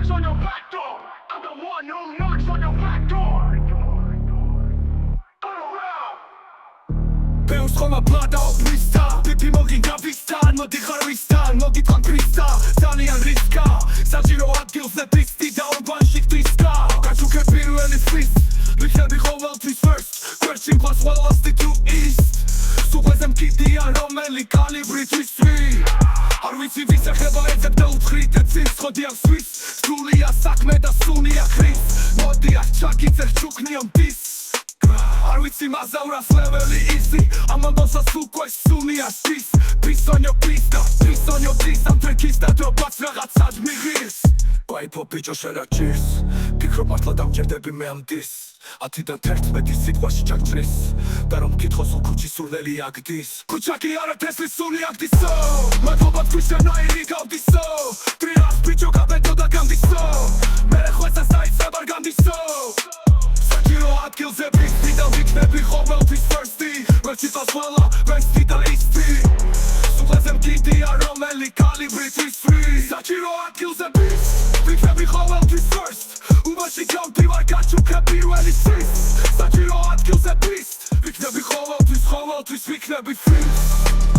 knocks on your back door. I'm the one who knocks on your back door. Turn around. Peus ხომა პლატა ოფრისა პიპი მოგინდა ვისთან მოდი ხარ ვისთან მოგიტყვან ქრისტა ძალიან რისკა საჭირო ადგილზე პისტი და ორბანში ხტისკა გაჩუქე პირველი ფრის ვიხები ყოველთვის first გვერდში მყავს ყველასი to east სუყვეზე მკიდია რომელი კალიბრი თვისვი არ ვიცი ვის ეხება ეძებ და უთხრით ეცის ხოდია სვის სულია საქმე და სუნია ხრის მოდი არ ჩაკიცე ჩუქნია მდის არ ვიცი მაზავრას ლეველი ისი ამბოსას უკვე სუნია სის პისონიო პისტა პისონიო დის ამ ტრეკის და დროპაც რაღაცად მიღირს ვაიფო ბიჭო შერაჭირს ფიქრობ მართლა დავჭერდები მე ამ დის 10-დან 11 სიტყვაში ჩაგჭრის და რომ მკითხოს უქუჩი სულელი აგდის ქუჩა კი არა თესლის სული აგდისო მადლობა თქვის შენაირი გავდისო ტრიას ბიჭო გაბედო და გამდისო მე ხვეცას დაიცებ არ გამდისო საჭირო ადგილზე პისტი და ვიქნები ყოველთვის first-ი ვერჩი წავს ყველა ვესტი და ისტი სუხეზე მკიდია რომელი კალიბრი თვისვი საჭირო ადგილზე პისტი ვიქნები ყოველთვის first უბაში გავდივარ გაჩუქე პირველი სის საჭირო ადგილზე პისტი ვიქნები ყოველთვის ვიქნები free